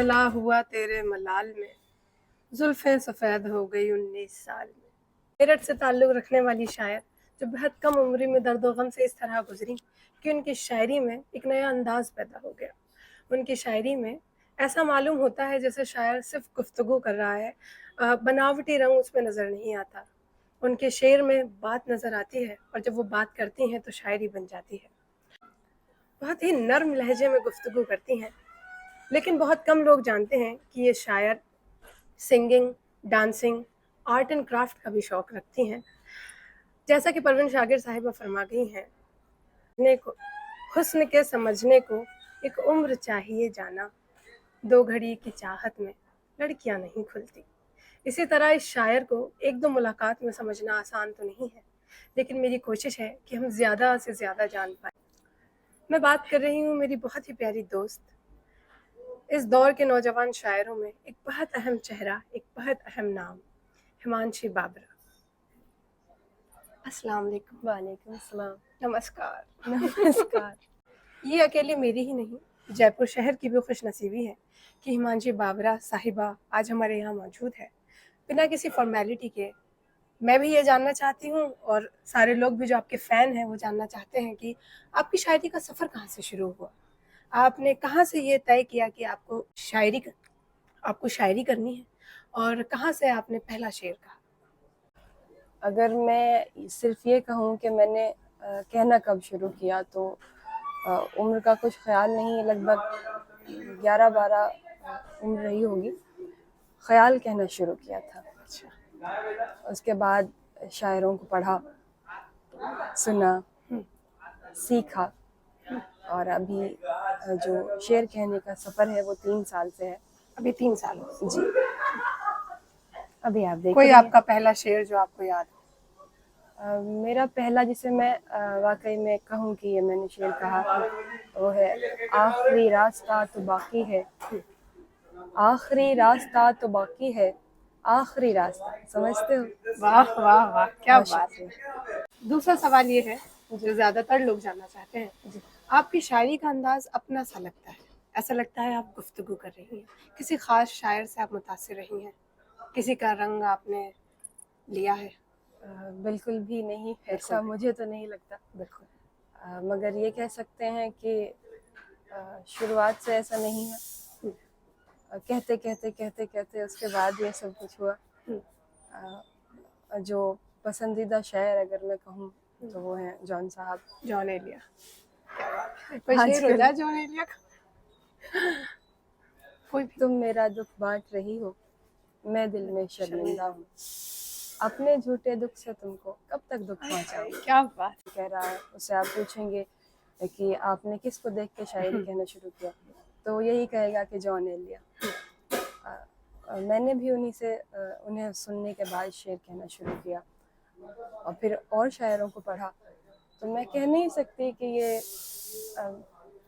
جلا ہوا تیرے ملال میں، زلفیں سفید ہو گئی 19 سال میں۔ میرٹھ سے تعلق رکھنے والی شاعر جو بہت کم عمری میں درد و غم سے اس طرح گزری کہ ان کی شاعری میں ایک نیا انداز پیدا ہو گیا۔ ان کی شاعری میں ایسا معلوم ہوتا ہے جیسے شاعر صرف گفتگو کر رہا ہے، بناوٹی رنگ اس میں نظر نہیں آتا۔ ان کے شعر میں بات نظر آتی ہے اور جب وہ بات کرتی ہیں تو شاعری بن جاتی ہے۔ بہت ہی نرم لہجے میں گفتگو کرتی ہیں، لیکن بہت کم لوگ جانتے ہیں کہ یہ شاعر singing, dancing, art and craft کا بھی شوق رکھتی ہیں۔ جیسا کہ پروین شاگر صاحبہ فرما گئی ہیں، حسن کے سمجھنے کو ایک عمر چاہیے جانا، 2 گھڑی کی چاہت میں لڑکیاں نہیں کھلتی۔ اسی طرح اس شاعر کو 1-2 ملاقات میں سمجھنا آسان تو نہیں ہے، لیکن میری کوشش ہے کہ ہم زیادہ سے زیادہ جان پائیں۔ میں بات کر رہی ہوں میری بہت ہی پیاری دوست، اس دور کے نوجوان شاعروں میں ایک بہت اہم چہرہ، ایک بہت اہم نام، ہمانشی بابرا۔ السلام علیکم۔ وعلیکم السلام۔ نمسکار۔ نمسکار۔ یہ اکیلی میری ہی نہیں، جے پور شہر کی بھی خوش نصیبی ہے کہ ہمانشی بابرا صاحبہ آج ہمارے یہاں موجود ہے۔ بنا کسی فارمیلٹی کے میں بھی یہ جاننا چاہتی ہوں اور سارے لوگ بھی جو آپ کے فین ہیں وہ جاننا چاہتے ہیں کہ آپ کی شاعری کا سفر کہاں سے شروع ہوا؟ آپ نے کہاں سے یہ طے کیا کہ آپ کو شاعری کرنی ہے، اور کہاں سے آپ نے پہلا شعر کہا؟ اگر میں صرف یہ کہوں کہ میں نے کہنا کب شروع کیا تو عمر کا کچھ خیال نہیں، لگ بھگ 11-12 عمر رہی ہوگی، خیال کہنا شروع کیا تھا۔ اس کے بعد شاعروں کو پڑھا، سنا، سیکھا، اور ابھی جو شعر کہنے کا سفر ہے وہ 3 سال سے ہے۔ ابھی 3 سال ہو؟ جی۔ ابھی آپ دیکھ کوئی رہی آپ ہیں۔ کا پہلا شعر جو آپ کو یاد ہو؟ میرا پہلا جسے میں واقعی میں کہوں کہ یہ میں نے شعر کہا وہ ہے آخری راستہ تو باقی ہے، آخری راستہ تو باقی ہے، آخری راستہ۔ سمجھتے ہو؟ واہ واہ واہ، کیا بہت بات شکریہ۔ ہے۔ دوسرا سوال یہ ہے جو زیادہ تر لوگ جاننا چاہتے ہیں، آپ کی شاعری کا انداز اپنا سا لگتا ہے، ایسا لگتا ہے آپ گفتگو کر رہی ہیں، کسی خاص شاعر سے آپ متاثر رہی ہیں، کسی کا رنگ آپ نے لیا ہے؟ بالکل بھی نہیں، ایسا مجھے تو نہیں لگتا۔ بالکل۔ مگر یہ کہہ سکتے ہیں کہ شروعات سے ایسا نہیں ہے، کہتے کہتے کہتے کہتے اس کے بعد یہ سب کچھ ہوا۔ جو پسندیدہ شاعر اگر میں کہوں تو وہ ہیں جان صاحب۔ جان ایلیا۔ کوئی شعر ہو جائے جان ایلیا کا؟ کوئی بھی؟ تم میرا دکھ بانٹ رہی ہو، میں دل میں شرمندہ ہوں، اپنے جھوٹے دکھ سے تم کو کب تک دکھ پہنچاؤں۔ کیا بات کہہ رہا ہے، اس سے آپ پوچھیں گے کہ آپ نے کس کو دیکھ کے شاعری کہنا شروع کیا، تو یہی کہے گا کہ جان ایلیا۔ میں نے بھی انہیں سننے کے بعد شعر کہنا شروع کیا اور پھر اور شاعروں کو پڑھا، تو میں کہہ نہیں سکتی کہ یہ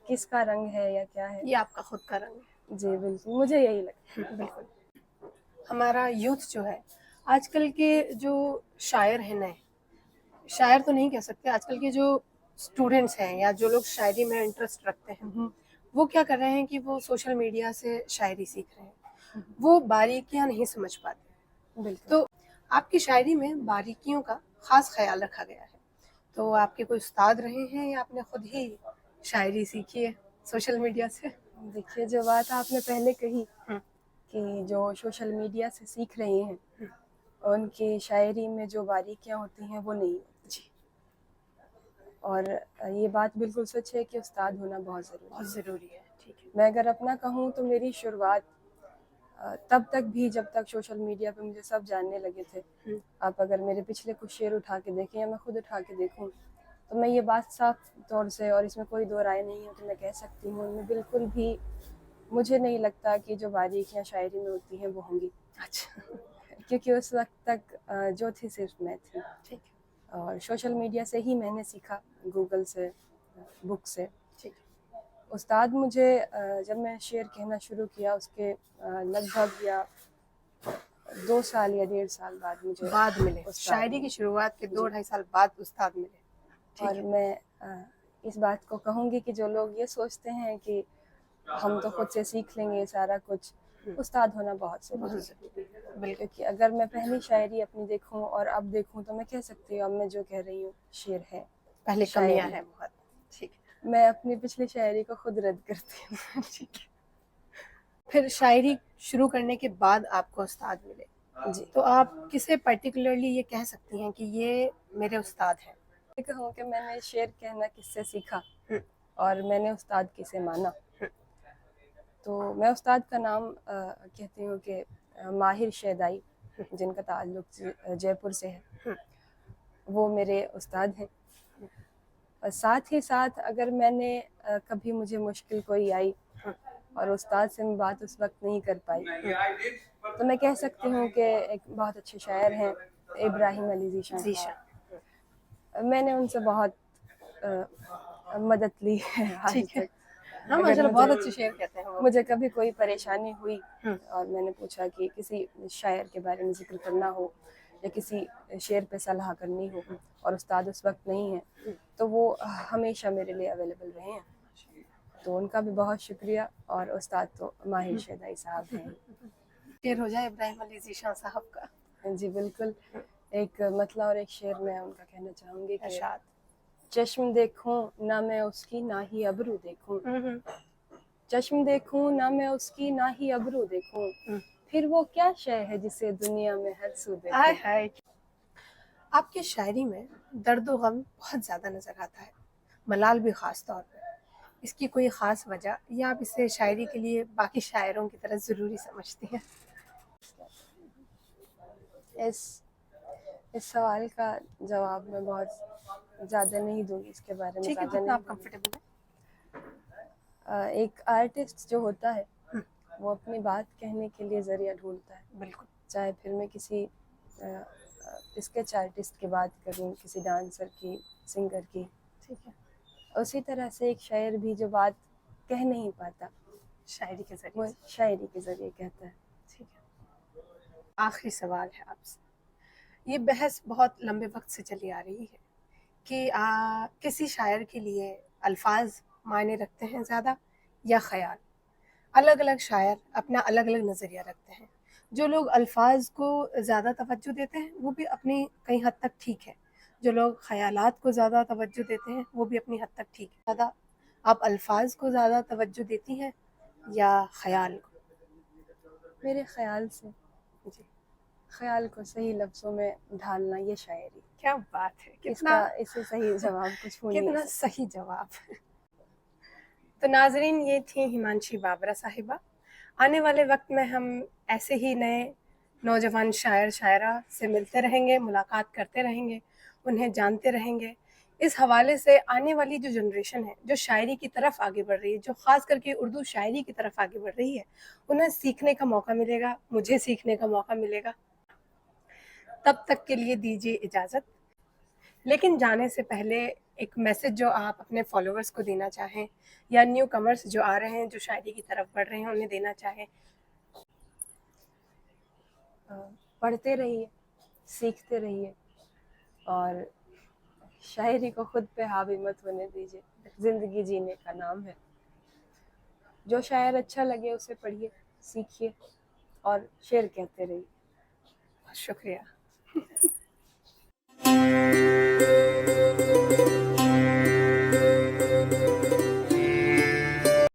کس کا رنگ ہے یا کیا ہے۔ یہ آپ کا خود کا رنگ ہے؟ جی بالکل، مجھے یہی لگتا ہے۔ بالکل۔ ہمارا یوتھ جو ہے آج کل کے جو شاعر ہیں، نئے شاعر تو نہیں کہہ سکتے، آج کل کے جو اسٹوڈنٹس ہیں یا جو لوگ شاعری میں انٹرسٹ رکھتے ہیں، وہ کیا کر رہے ہیں کہ وہ سوشل میڈیا سے شاعری سیکھ رہے ہیں، وہ باریکیاں نہیں سمجھ پاتے۔ بالکل۔ تو آپ کی شاعری میں باریکیوں کا خاص خیال رکھا گیا ہے، تو آپ کے کوئی استاد رہے ہیں یا آپ نے خود ہی شاعری سیکھی ہے سوشل میڈیا سے؟ دیکھیے، جو بات آپ نے پہلے کہی کہ جو سوشل میڈیا سے سیکھ رہے ہیں ان کی شاعری میں جو باریکیاں ہوتی ہیں وہ نہیں ہوتی، جی، اور یہ بات بالکل سچ ہے کہ استاد ہونا بہت ضروری ہے۔ ٹھیک ہے۔ میں اگر اپنا کہوں تو میری شروعات تب تک بھی جب تک سوشل میڈیا پہ مجھے سب جاننے لگے تھے۔ آپ اگر میرے پچھلے کچھ شعر اٹھا کے دیکھیں یا میں خود اٹھا کے دیکھوں تو میں یہ بات صاف طور سے، اور اس میں کوئی دو رائے نہیں ہے، تو میں کہہ سکتی ہوں ان میں بالکل بھی مجھے نہیں لگتا کہ جو باریکیاں شاعری میں ہوتی ہیں وہ ہوں گی۔ اچھا، کیونکہ اس وقت تک جو تھی صرف میں تھی، ٹھیک ہے، اور سوشل میڈیا سے ہی میں نے سیکھا، گوگل سے، بک سے۔ ٹھیک ہے۔ استاد مجھے جب میں شعر کہنا شروع کیا اس کے لگ بھگ یا 2 سال یا 1.5 سال بعد مجھے بعد ملے، استاد شاعری کی شروعات کے 2-2.5 سال بعد استاد ملے۔ اور میں اس بات کو کہوں گی کہ جو لوگ یہ سوچتے ہیں کہ ہم تو خود سے سیکھ لیں گے سارا کچھ، استاد ہونا بہت ضروری بہت ہے. ضروری ہے، بالکل. کیونکہ اگر میں پہلی شاعری اپنی دیکھوں اور اب دیکھوں تو میں کہہ سکتی ہوں اب میں جو کہہ رہی ہوں شعر ہے. پہلے شاعری کمیاں ہیں بہت. ٹھیک ہے. میں اپنی پچھلی شاعری کو خود رد کرتی ہوں. ٹھیک ہے. پھر شاعری شروع کرنے کے بعد آپ کو استاد ملے، جی، تو آپ کسے پرٹیکولرلی یہ کہہ سکتی ہیں کہ یہ میرے استاد ہیں؟ یہ کہوں کہ میں نے شعر کہنا کس سے سیکھا اور میں نے استاد کسے مانا. تو میں استاد کا نام کہتی ہوں کہ ماہر شیدائی، جن کا تعلق جے پور سے ہے، وہ میرے استاد ہیں. اور ساتھ ہی ساتھ اگر میں نے کبھی مجھے مشکل کوئی آئی اور استاد سے میں بات اس وقت نہیں کر پائی تو میں کہہ سکتی ہوں کہ ایک بہت اچھے شاعر ہیں ابراہیم علی ذیشان صاحب. میں نے ان سے بہت مدد لی ہے آج ٹھیک ہے. تک. ہاں اگر ماشاء اللہ بہت اچھے شعر کہتے ہیں وہ. مجھے کبھی کوئی پریشانی ہوئی اور میں نے پوچھا کہ کسی شاعر کے بارے میں ذکر کرنا ہو یا کسی شعر پہ صلاح کرنی ہو اور استاد اس وقت نہیں ہے تو وہ ہمیشہ میرے لیے اویلیبل رہے ہیں. تو ان کا بھی بہت شکریہ. اور استاد تو ماہر شیدائی صاحب ہیں. شعر ہو جائے ابراہیم علی ذیشان صاحب کا. جی بالکل. ایک مطلع اور ایک شعر میں ان کا کہنا چاہوں گی کہ ارشاد. چشم دیکھوں نہ میں اس کی نہ ہی ابرو دیکھوں، چشم دیکھوں نہ میں اس کی نہ ہی ابرو دیکھوں، پھر وہ کیا شے ہے جسے دنیا میں ہر سو ہائے دیکھوں. ہائے. آپ کی شاعری میں درد و غم بہت زیادہ نظر آتا ہے، ملال بھی خاص طور پہ. اس کی کوئی خاص وجہ یا آپ اسے شاعری کے لیے باقی شاعروں کی طرح ضروری سمجھتی ہیں؟ اس سوال کا جواب میں بہت زیادہ نہیں دوں گی، اس کے بارے میں ٹھیک ہے، زیادہ جتنا نہیں آپ دوں گی. کمفرٹیبل ایک آرٹسٹ جو ہوتا ہے وہ اپنی بات کہنے کے لیے ذریعہ ڈھونڈتا ہے. ہیں. بالکل. چاہے پھر میں کسی اسکیچ آرٹسٹ کی بات کروں، کسی ڈانسر کی، سنگر کی، ٹھیک ہے. اسی طرح سے ایک شاعر بھی جو بات کہہ نہیں پاتا شاعری کے ذریعے وہ سے. شاعری کے ذریعے کہتا ہے. ٹھیک ہے. آخری سوال ہے آپ سے. یہ بحث بہت لمبے وقت سے چلی آ رہی ہے کہ کسی شاعر کے لیے الفاظ معنی رکھتے ہیں زیادہ یا خیال. الگ الگ شاعر اپنا الگ الگ نظریہ رکھتے ہیں. جو لوگ الفاظ کو زیادہ توجہ دیتے ہیں وہ بھی اپنی کئی حد تک ٹھیک ہے، جو لوگ خیالات کو زیادہ توجہ دیتے ہیں وہ بھی اپنی حد تک ٹھیک ہے. زیادہ آپ الفاظ کو زیادہ توجہ دیتی ہیں یا خیال کو؟ میرے خیال سے جی. خیال کو صحیح لفظوں میں ڈھالنا یہ شاعری. کیا بات ہے. اس سے صحیح جواب کچھ ہو نہیں کتنا سکتا. صحیح جواب. تو ناظرین، یہ تھیں ہمانشی بابرہ صاحبہ. آنے والے وقت میں ہم ایسے ہی نئے نوجوان شاعر شاعرہ سے ملتے رہیں گے، ملاقات کرتے رہیں گے، انہیں جانتے رہیں گے. اس حوالے سے آنے والی جو جنریشن ہے جو شاعری کی طرف آگے بڑھ رہی ہے، جو خاص کر کے اردو شاعری کی طرف آگے بڑھ رہی ہے، انہیں سیکھنے کا موقع ملے گا، مجھے سیکھنے کا موقع ملے گا. تب تک کے لیے دیجیے اجازت. لیکن جانے سے پہلے ایک میسج جو آپ اپنے فالوورز کو دینا چاہیں یا نیو کمرز جو آ رہے ہیں جو شاعری کی طرف بڑھ رہے ہیں انہیں دینا چاہیں. پڑھتے رہیے، سیکھتے رہیے اور شاعری کو خود پہ حاوی مت ہونے دیجیے. زندگی جینے کا نام ہے. جو شاعر اچھا لگے اسے پڑھیے، سیکھیے اور شعر کہتے رہیے. شکریہ.